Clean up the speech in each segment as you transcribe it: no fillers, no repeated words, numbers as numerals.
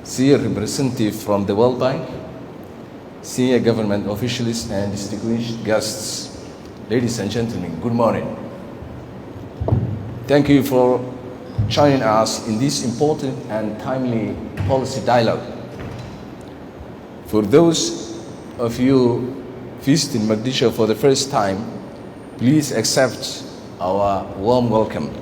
senior representative from the World Bank, senior government officials, and distinguished guests, ladies and gentlemen, good morning. Thank you for joining us in this important and timely policy dialogue. For those of you visiting Mogadishu for the first time, please accept our warm welcome.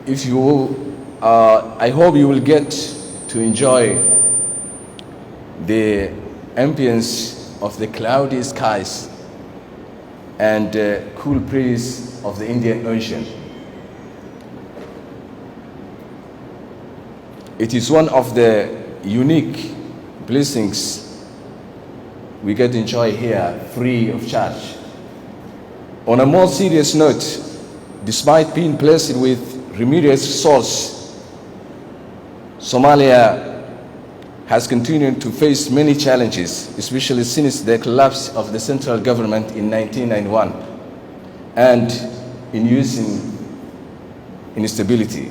If you will, I hope you will get to enjoy the ambience of the cloudy skies and cool breeze of the Indian Ocean. It is one of the unique blessings we get to enjoy here free of charge. On a more serious note, despite being blessed with remedial resources, Somalia has continued to face many challenges, especially since the collapse of the central government in 1991 and inducing instability.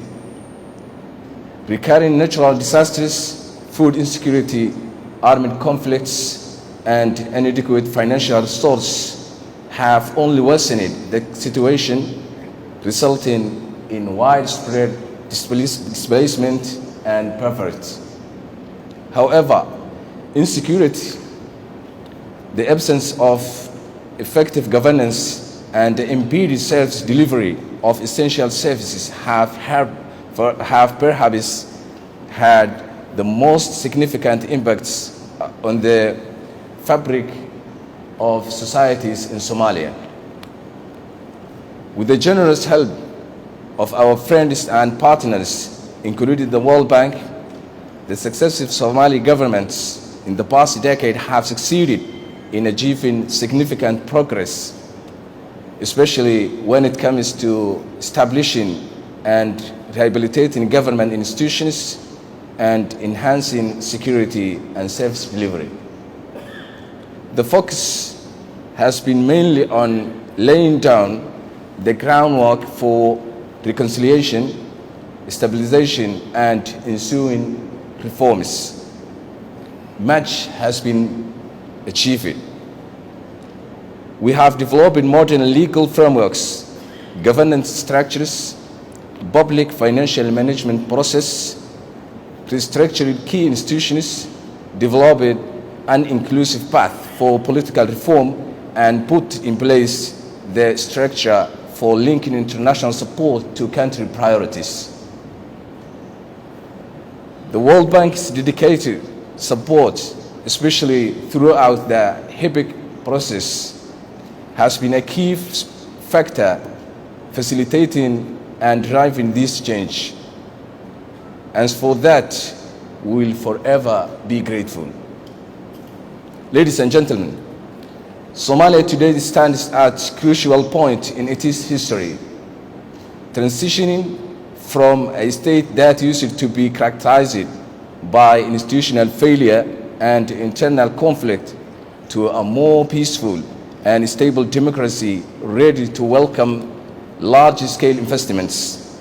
Recurring natural disasters, food insecurity, armed conflicts, and inadequate financial resources have only worsened the situation, resulting in widespread displacement and poverty. However, insecurity, the absence of effective governance, and the impeded self-delivery of essential services have perhaps had the most significant impacts on the fabric of societies in Somalia. With the generous help of our friends and partners, including the World Bank, the successive Somali governments in the past decade have succeeded in achieving significant progress, especially when it comes to establishing and rehabilitating government institutions and enhancing security and service delivery. The focus has been mainly on laying down the groundwork for reconciliation, stabilization, and ensuing reforms. Much has been achieved. We have developed modern legal frameworks, governance structures, public financial management process, restructured key institutions, developed an inclusive path for political reform, and put in place the structure for linking international support to country priorities. The World Bank's dedicated support, especially throughout the HIPC process, has been a key factor facilitating and driving this change. And for that, we will forever be grateful. Ladies and gentlemen, Somalia today stands at a crucial point in its history, transitioning from a state that used to be characterized by institutional failure and internal conflict to a more peaceful and stable democracy ready to welcome large-scale investments.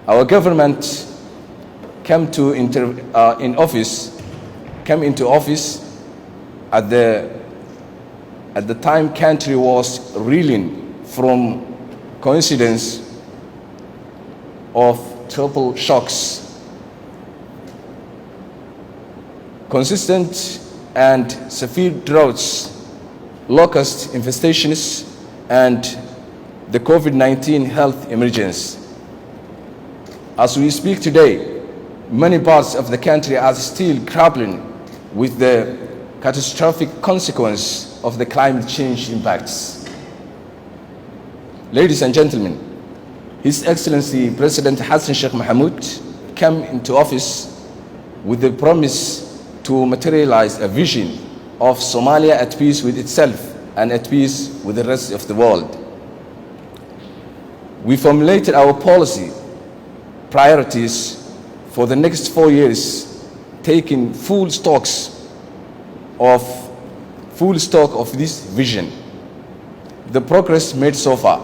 Our government came into office at the time country was reeling from coincidence of triple shocks, consistent and severe droughts, locust infestations, and the COVID-19 health emergency. As we speak today, many parts of the country are still grappling with the catastrophic consequence of the climate change impacts. Ladies and gentlemen, His Excellency President Hassan Sheikh Mohamud came into office with the promise to materialize a vision of Somalia at peace with itself and at peace with the rest of the world. We formulated our policy priorities for the next 4 years, taking full stock of this vision. The progress made so far.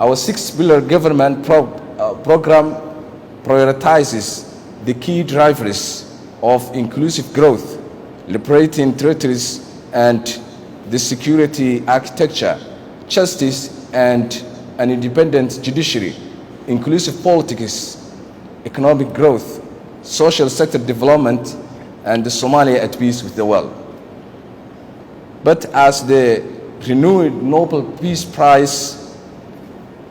Our 6-pillar government program prioritizes the key drivers of inclusive growth, liberating territories and the security architecture, justice and an independent judiciary, inclusive politics, economic growth, social sector development, and Somalia at peace with the world. But as the renewed Nobel Peace Prize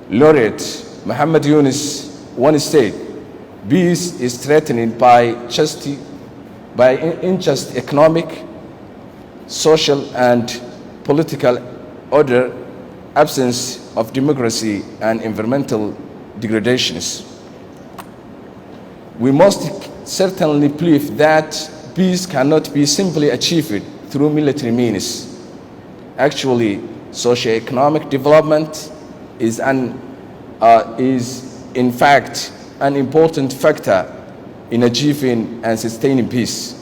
laureate Muhammad Yunus once said, peace is threatened by unjust economic, social, and political order, absence of democracy, and environmental degradations. We must certainly believe that peace cannot be simply achieved through military means. Actually, socio-economic development is in fact an important factor in achieving and sustaining peace.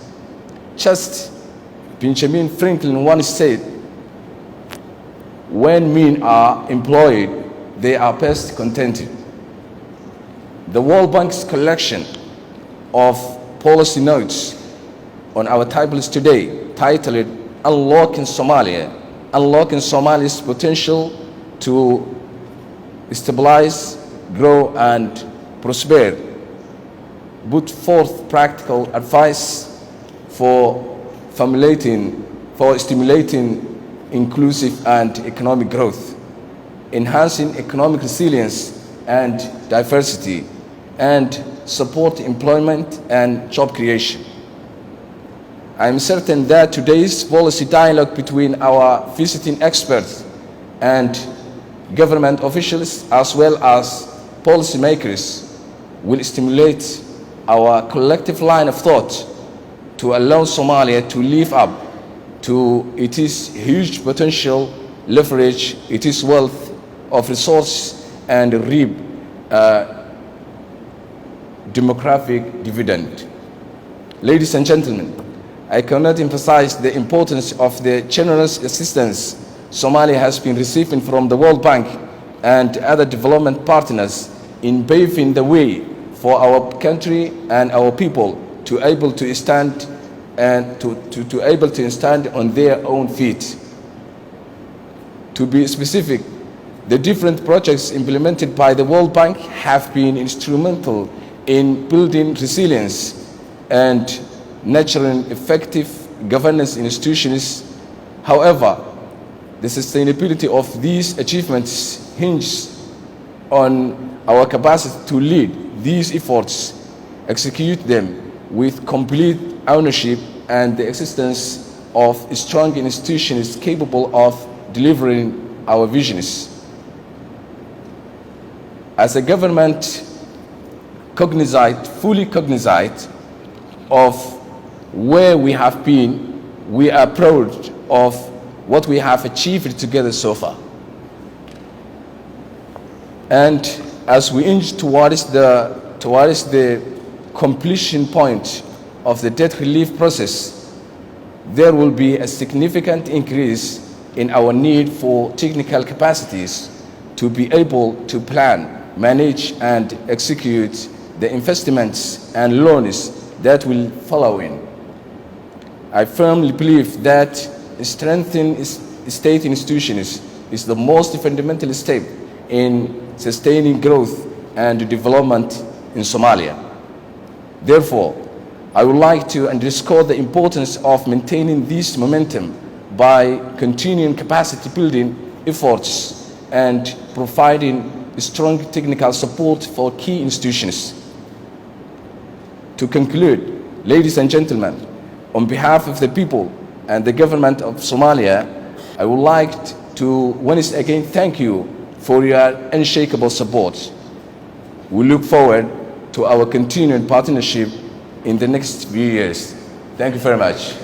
Just Benjamin Franklin once said, when men are employed, they are best contented. The World Bank's collection of policy notes on our tables today, titled Unlocking Somalia, Unlocking Somalia's Potential to Stabilize, Grow, and Prosper, put forth practical advice for stimulating inclusive and economic growth, enhancing economic resilience and diversity, and support employment and job creation. I am certain that today's policy dialogue between our visiting experts and government officials, as well as policymakers, will stimulate our collective line of thought to allow Somalia to live up to its huge potential, leverage its wealth of resources, and reap demographic dividend. Ladies and gentlemen, I cannot emphasize the importance of the generous assistance Somalia has been receiving from the World Bank and other development partners in paving the way for our country and our people to able to stand on their own feet. To be specific, the different projects implemented by the World Bank have been instrumental in building resilience and nurturing effective governance institutions. However, the sustainability of these achievements hinges on our capacity to lead these efforts, execute them with complete ownership, and the existence of strong institutions capable of delivering our visions. As a government fully cognizant of where we have been, we are proud of what we have achieved together so far. And as we inch towards the completion point of the debt relief process, there will be a significant increase in our need for technical capacities to be able to plan, manage, and execute the investments and loans that will follow in. I firmly believe that strengthening state institutions is the most fundamental step in sustaining growth and development in Somalia. Therefore, I would like to underscore the importance of maintaining this momentum by continuing capacity building efforts and providing strong technical support for key institutions. To conclude, ladies and gentlemen, on behalf of the people and the government of Somalia, I would like to once again thank you for your unshakable support. We look forward to our continued partnership in the next few years. Thank you very much.